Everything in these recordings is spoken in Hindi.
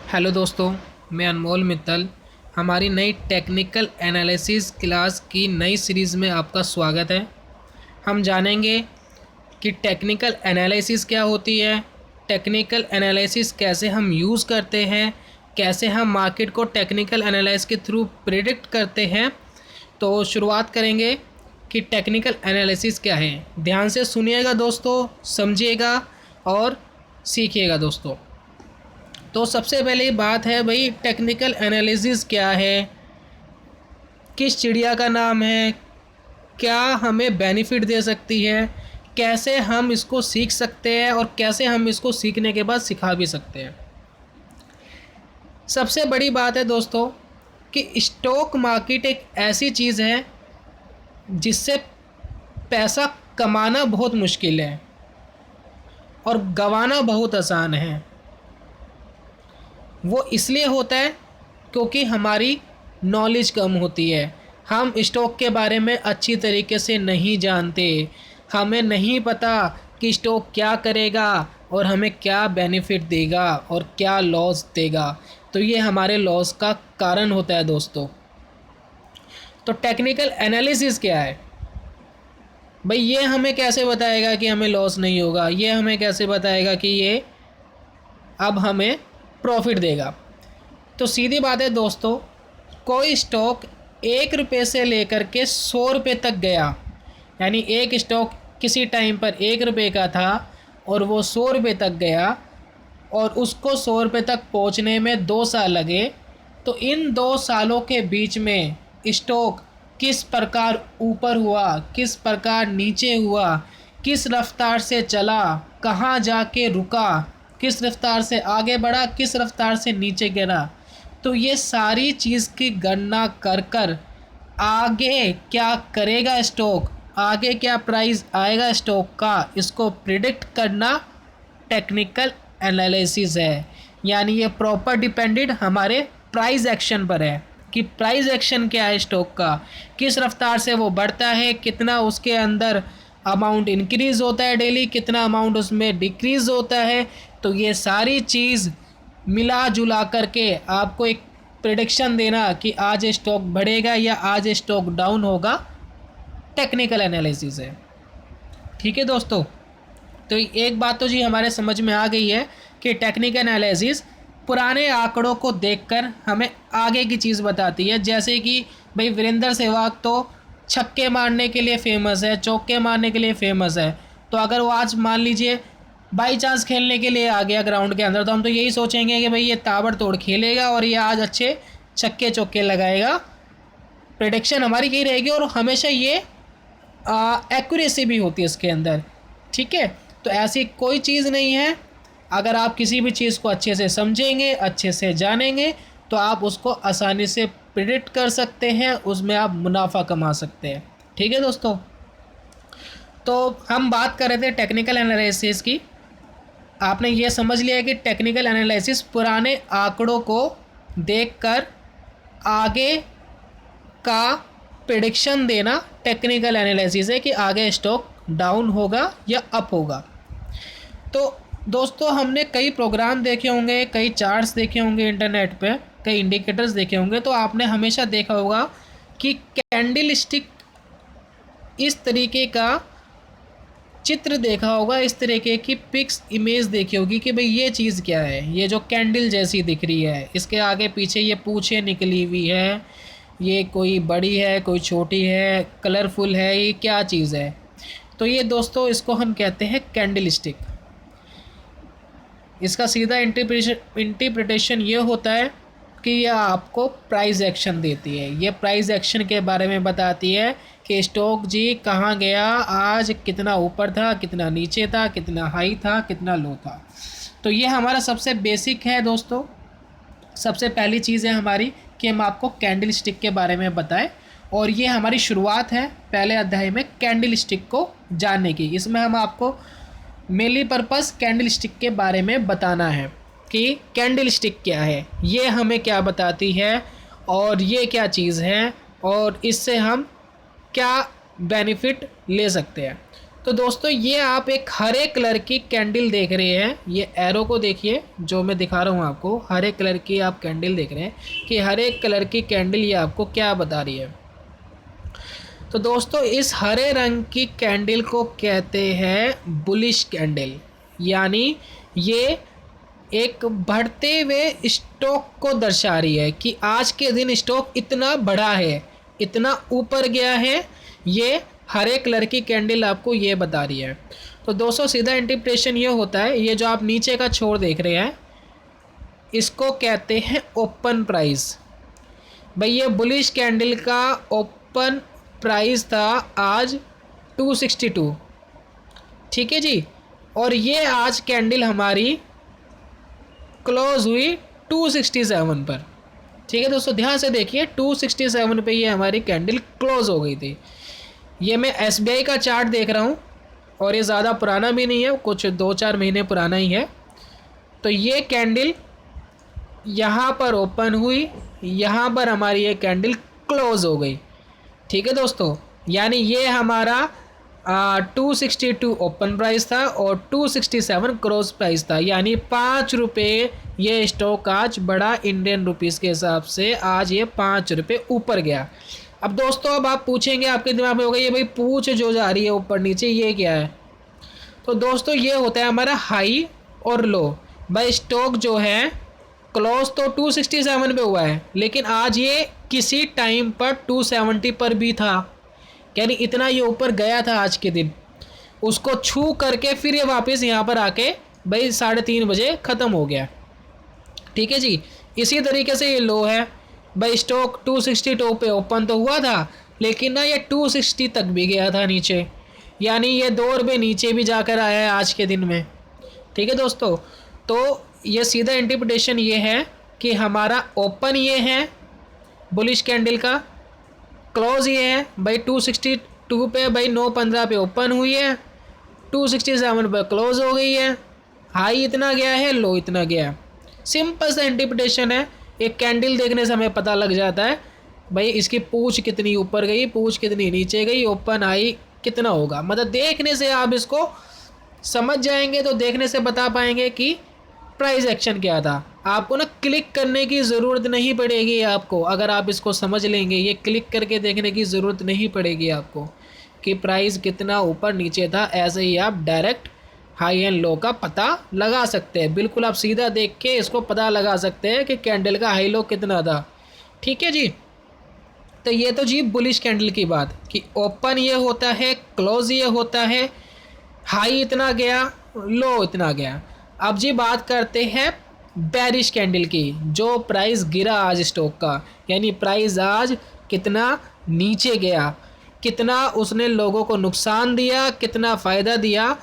हेलो दोस्तों, मैं अनमोल मित्तल। हमारी नई टेक्निकल एनालिसिस क्लास की नई सीरीज़ में आपका स्वागत है। हम जानेंगे कि टेक्निकल एनालिसिस क्या होती है, टेक्निकल एनालिसिस कैसे हम यूज़ करते हैं, कैसे हम मार्केट को टेक्निकल एनालिसिस के थ्रू प्रिडिक्ट करते हैं। तो शुरुआत करेंगे कि टेक्निकल एनालिसिस क्या है। ध्यान से सुनिएगा दोस्तों, समझिएगा और सीखिएगा दोस्तों। तो सबसे पहले बात है भाई, टेक्निकल एनालिसिस क्या है, किस चिड़िया का नाम है, क्या हमें बेनिफिट दे सकती है, कैसे हम इसको सीख सकते हैं और कैसे हम इसको सीखने के बाद सिखा भी सकते हैं। सबसे बड़ी बात है दोस्तों कि स्टॉक मार्केट एक ऐसी चीज़ है जिससे पैसा कमाना बहुत मुश्किल है और गंवाना बहुत आसान है। वो इसलिए होता है क्योंकि हमारी नॉलेज कम होती है। हम स्टॉक के बारे में अच्छी तरीके से नहीं जानते, हमें नहीं पता कि स्टॉक क्या करेगा और हमें क्या बेनिफिट देगा और क्या लॉस देगा। तो ये हमारे लॉस का कारण होता है दोस्तों। तो टेक्निकल एनालिसिस क्या है भाई, ये हमें कैसे बताएगा कि हमें लॉस नहीं होगा, ये हमें कैसे बताएगा कि ये अब हमें प्रॉफिट देगा। तो सीधी बात है दोस्तों, कोई स्टॉक 1 रुपये से लेकर के 100 रुपये तक गया, यानी एक स्टॉक किसी टाइम पर 1 रुपये का था और वो 100 रुपये तक गया और उसको 100 रुपये तक पहुंचने में 2 साल लगे। तो इन 2 सालों के बीच में स्टॉक किस प्रकार ऊपर हुआ, किस प्रकार नीचे हुआ, किस रफ्तार से चला, कहाँ जाके रुका, किस रफ्तार से आगे बढ़ा, किस रफ्तार से नीचे गिरा, तो ये सारी चीज़ की गणना कर कर आगे क्या करेगा स्टॉक, आगे क्या प्राइस आएगा स्टॉक का, इसको प्रिडिक्ट करना टेक्निकल एनालिसिस है। यानी ये प्रॉपर डिपेंडेड हमारे प्राइस एक्शन पर है कि प्राइस एक्शन क्या है स्टॉक का, किस रफ्तार से वो बढ़ता है, कितना उसके अंदर अमाउंट इंक्रीज़ होता है डेली, कितना अमाउंट उसमें डिक्रीज़ होता है। तो ये सारी चीज़ मिला जुला करके आपको एक प्रेडिक्शन देना कि आज स्टॉक बढ़ेगा या आज स्टॉक डाउन होगा, टेक्निकल एनालिसिस है। ठीक है दोस्तों, तो एक बात तो जी हमारे समझ में आ गई है कि टेक्निकल एनालिसिस पुराने आंकड़ों को देखकर हमें आगे की चीज़ बताती है। जैसे कि भाई वीरेंद्र सहवाग तो छक्के मारने के लिए फेमस है, चौके मारने के लिए फेमस है। तो अगर वो आज मान लीजिए बाई चांस खेलने के लिए आ गया ग्राउंड के अंदर, तो हम तो यही सोचेंगे कि भाई ये ताबड़तोड़ खेलेगा और ये आज अच्छे छक्के चौके लगाएगा। प्रेडिक्शन हमारी यही रहेगी और हमेशा ये एक्यूरेसी भी होती है इसके अंदर। ठीक है, तो ऐसी कोई चीज़ नहीं है। अगर आप किसी भी चीज़ को अच्छे से समझेंगे, अच्छे से जानेंगे, तो आप उसको आसानी से प्रिडिक्ट कर सकते हैं, उसमें आप मुनाफा कमा सकते हैं। ठीक है दोस्तों, तो हम बात कर रहे थे टेक्निकल एनालिसिस की। आपने ये समझ लिया कि टेक्निकल एनालिसिस पुराने आंकड़ों को देखकर आगे का प्रेडिक्शन देना टेक्निकल एनालिसिस है कि आगे स्टॉक डाउन होगा या अप होगा। तो दोस्तों हमने कई प्रोग्राम देखे होंगे, कई चार्ट्स देखे होंगे इंटरनेट पे, कई इंडिकेटर्स देखे होंगे। तो आपने हमेशा देखा होगा कि कैंडल स्टिक इस तरीके का चित्र देखा होगा, इस तरीके की पिक्स इमेज देखी होगी कि भाई ये चीज़ क्या है, ये जो कैंडल जैसी दिख रही है, इसके आगे पीछे ये पूँछें निकली हुई है, ये कोई बड़ी है कोई छोटी है, कलरफुल है, ये क्या चीज़ है। तो ये दोस्तों इसको हम कहते हैं कैंडल स्टिक। इसका सीधा इंटरप्रिटेशन ये होता है कि यह आपको प्राइस एक्शन देती है। ये प्राइस एक्शन के बारे में बताती है कि स्टॉक जी कहाँ गया, आज कितना ऊपर था, कितना नीचे था, कितना हाई था, कितना लो था। तो ये हमारा सबसे बेसिक है दोस्तों। सबसे पहली चीज़ है हमारी कि हम आपको कैंडल स्टिक के बारे में बताएं, और ये हमारी शुरुआत है पहले अध्याय में कैंडल स्टिक को जानने की। इसमें हम आपको मेनली पर्पस कैंडल स्टिक के बारे में बताना है कि कैंडल स्टिक क्या है, ये हमें क्या बताती है और ये क्या चीज़ है और इससे हम क्या बेनिफिट ले सकते हैं। तो दोस्तों ये आप एक हरे कलर की कैंडल देख रहे हैं, ये एरो को देखिए जो मैं दिखा रहा हूँ आपको, हरे कलर की आप कैंडल देख रहे हैं कि हरे कलर की कैंडल ये आपको क्या बता रही है। तो दोस्तों इस हरे रंग की कैंडल को कहते हैं बुलिश कैंडल, यानी ये एक बढ़ते हुए स्टॉक को दर्शा रही है कि आज के दिन स्टॉक इतना बढ़ा है, इतना ऊपर गया है। ये हरे कलर की कैंडल आपको ये बता रही है। तो दोस्तों सीधा इंटरप्रिटेशन ये होता है, ये जो आप नीचे का छोर देख रहे हैं इसको कहते हैं ओपन प्राइस। भाई ये बुलिश कैंडल का ओपन प्राइस था आज 262, ठीक है जी, और ये आज कैंडल हमारी क्लोज हुई 267 पर। ठीक है दोस्तों ध्यान से देखिए, 267 पे ये हमारी कैंडल क्लोज हो गई थी। ये मैं SBI का चार्ट देख रहा हूँ और ये ज़्यादा पुराना भी नहीं है, कुछ 2-4 महीने पुराना ही है। तो ये कैंडल यहाँ पर ओपन हुई, यहाँ पर हमारी ये कैंडल क्लोज हो गई। ठीक है दोस्तों, यानी ये हमारा 262 ओपन प्राइस था और 267 क्लोज प्राइस था, यानी 5 रुपये ये स्टॉक आज बढ़ा इंडियन रुपीज़ के हिसाब से, आज ये 5 रुपये ऊपर गया। अब दोस्तों अब आप पूछेंगे, आपके दिमाग में होगा ये भाई पूछ जो जा रही है ऊपर नीचे ये क्या है। तो दोस्तों ये होता है हमारा हाई और लो। भाई स्टॉक जो है क्लोज तो 267 पे हुआ है, लेकिन आज ये किसी टाइम पर 270 पर भी था, यानी इतना ये ऊपर गया था आज के दिन, उसको छू करके फिर ये वापस यहाँ पर आके भाई 3:30 बजे ख़त्म हो गया। ठीक है जी, इसी तरीके से ये लो है। भाई स्टॉक 262 पे ओपन तो हुआ था, लेकिन ना ये 260 तक भी गया था नीचे, यानी ये 2 रुपये नीचे भी जाकर आया है आज के दिन में। ठीक है दोस्तों, तो ये सीधा इंटरप्रिटेशन ये है कि हमारा ओपन ये है बुलिश कैंडल का, क्लोज ये है भाई 262 पे, भाई 9:15 पे ओपन हुई है, 267 पे क्लोज हो गई है, हाई इतना गया है, लो इतना गया। सिंपल सा इंटरप्रिटेशन है, एक कैंडल देखने से हमें पता लग जाता है भाई इसकी पूंछ कितनी ऊपर गई, पूंछ कितनी नीचे गई, ओपन हाई कितना होगा। मतलब देखने से आप इसको समझ जाएंगे, तो देखने से बता पाएंगे कि प्राइस एक्शन क्या था। आपको ना क्लिक करने की ज़रूरत नहीं पड़ेगी आपको, अगर आप इसको समझ लेंगे, ये क्लिक करके देखने की ज़रूरत नहीं पड़ेगी आपको कि प्राइस कितना ऊपर नीचे था। ऐसे ही आप डायरेक्ट हाई एंड लो का पता लगा सकते हैं, बिल्कुल आप सीधा देख के इसको पता लगा सकते हैं कि कैंडल का हाई लो कितना था। ठीक है जी, तो ये तो जी बुलिश कैंडल की बात कि ओपन ये होता है, क्लोज ये होता है, हाई इतना गया, लो इतना गया। अब जी बात करते हैं बेरिश कैंडल की, जो प्राइस गिरा आज स्टॉक का, यानी प्राइस आज कितना नीचे गया, कितना उसने लोगों को नुकसान दिया, कितना फ़ायदा दिया,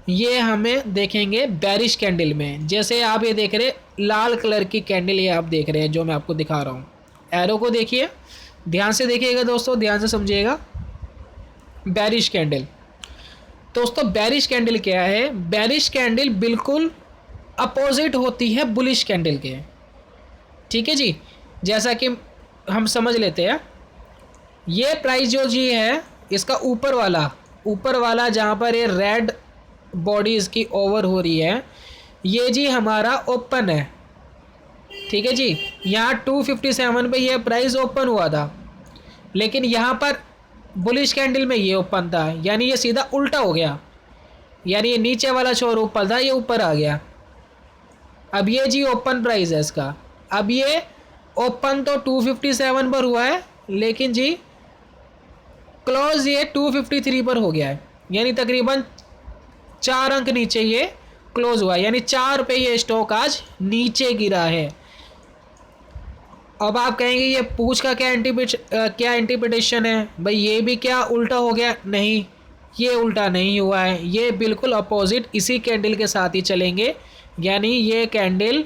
ये हमें देखेंगे बेरिश कैंडल में। जैसे आप ये देख रहे लाल कलर की कैंडल, ये आप देख रहे हैं जो मैं आपको दिखा रहा हूँ, एरो को देखिए, ध्यान से देखिएगा दोस्तों, ध्यान से समझिएगा। बेरिश कैंडल दोस्तों, बेरिश कैंडल क्या है? बेरिश कैंडल बिल्कुल अपोजिट होती है बुलिश कैंडल के। ठीक है जी, जैसा कि हम समझ लेते हैं, ये प्राइस जो जी है इसका ऊपर वाला जहाँ पर ये रेड बॉडी इसकी ओवर हो रही है, ये जी हमारा ओपन है। ठीक है जी, यहाँ 257 पे ये प्राइस ओपन हुआ था, लेकिन यहाँ पर बुलिश कैंडल में ये ओपन था, यानी ये सीधा उल्टा हो गया, यानी ये नीचे वाला छोर ऊपर था, ये ऊपर आ गया। अब ये जी ओपन प्राइस है इसका, अब ये ओपन तो 257 पर हुआ है, लेकिन जी क्लोज ये 253 पर हो गया है, यानी तकरीबन 4 अंक नीचे ये क्लोज हुआ है, यानी 4 पे ये स्टॉक आज नीचे गिरा है। अब आप कहेंगे ये पूछ का क्या इंटरप्रिटेशन है भाई, ये भी क्या उल्टा हो गया? नहीं, ये उल्टा नहीं हुआ है, ये बिल्कुल अपोजिट इसी कैंडल के साथ ही चलेंगे। यानी ये कैंडल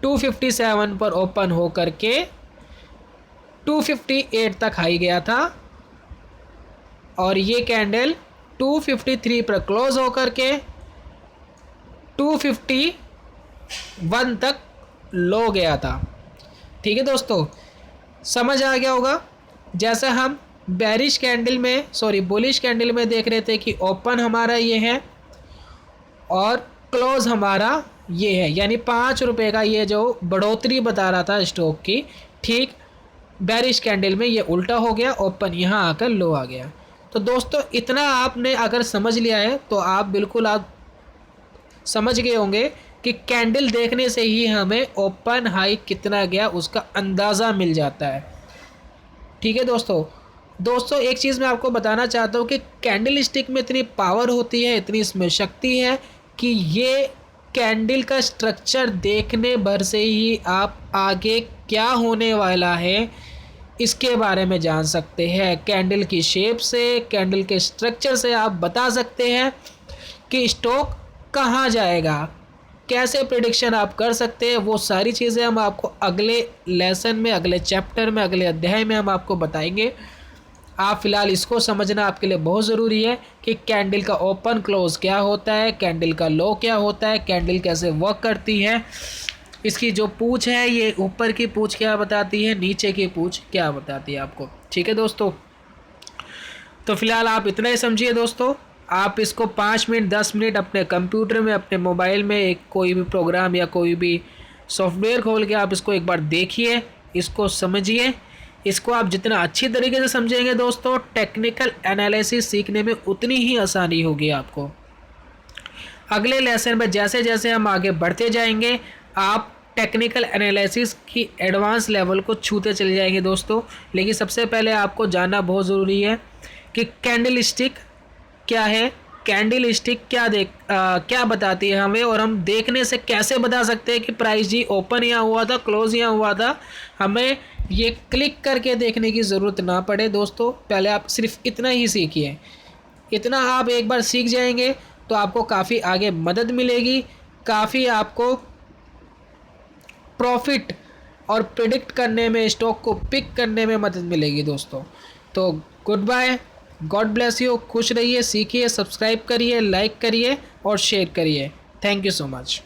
257 पर ओपन हो करके 258 तक हाई गया था, और ये कैंडल 253 पर क्लोज हो करके 251 तक लो गया था। ठीक है दोस्तों, समझ आ गया होगा। जैसा हम बेरिश कैंडल में बुलिश कैंडल में देख रहे थे कि ओपन हमारा ये है और क्लोज हमारा ये है, यानी 5 रुपये का ये जो बढ़ोतरी बता रहा था स्टॉक की, ठीक बेरिश कैंडल में ये उल्टा हो गया, ओपन यहाँ आकर लो आ गया। तो दोस्तों इतना आपने अगर समझ लिया है तो आप समझ गए होंगे कि कैंडल देखने से ही हमें ओपन हाई कितना गया उसका अंदाज़ा मिल जाता है। ठीक है दोस्तों एक चीज़ मैं आपको बताना चाहता हूँ कि कैंडल स्टिक में इतनी पावर होती है, इतनी इसमें शक्ति है कि ये कैंडल का स्ट्रक्चर देखने भर से ही आप आगे क्या होने वाला है इसके बारे में जान सकते हैं। कैंडल की शेप से, कैंडल के स्ट्रक्चर से आप बता सकते हैं कि स्टॉक कहाँ जाएगा, कैसे प्रेडिक्शन आप कर सकते हैं। वो सारी चीज़ें हम आपको अगले लेसन में, अगले चैप्टर में, अगले अध्याय में हम आपको बताएंगे। आप फ़िलहाल इसको समझना आपके लिए बहुत ज़रूरी है कि कैंडल का ओपन क्लोज क्या होता है, कैंडल का लो क्या होता है, कैंडल कैसे वर्क करती है, इसकी जो पूँछ है ये ऊपर की पूँछ क्या बताती है, नीचे की पूँछ क्या बताती है आपको। ठीक है दोस्तों, तो फ़िलहाल आप इतना ही समझिए दोस्तों। आप इसको 5 मिनट 10 मिनट अपने कंप्यूटर में, अपने मोबाइल में एक कोई भी प्रोग्राम या कोई भी सॉफ्टवेयर खोल के आप इसको एक बार देखिए, इसको समझिए। इसको आप जितना अच्छी तरीके से समझेंगे दोस्तों, टेक्निकल एनालिसिस सीखने में उतनी ही आसानी होगी आपको। अगले लेसन में जैसे जैसे हम आगे बढ़ते जाएंगे आप टेक्निकल एनालिसिस की एडवांस लेवल को छूते चले जाएंगे दोस्तों। लेकिन सबसे पहले आपको जानना बहुत ज़रूरी है कि कैंडल स्टिक क्या है, कैंडल स्टिक क्या बताती है हमें, और हम देखने से कैसे बता सकते हैं कि प्राइस जी ओपन यहाँ हुआ था, क्लोज यहाँ हुआ था। हमें ये क्लिक करके देखने की ज़रूरत ना पड़े दोस्तों, पहले आप सिर्फ इतना ही सीखिए। इतना आप एक बार सीख जाएंगे तो आपको काफ़ी आगे मदद मिलेगी, काफ़ी आपको प्रॉफिट और प्रिडिक्ट करने में, स्टॉक को पिक करने में मदद मिलेगी दोस्तों। तो good bye, God bless you, खुश रहिए, सीखिए, सब्सक्राइब करिए, लाइक करिए और शेयर करिए। Thank you so much.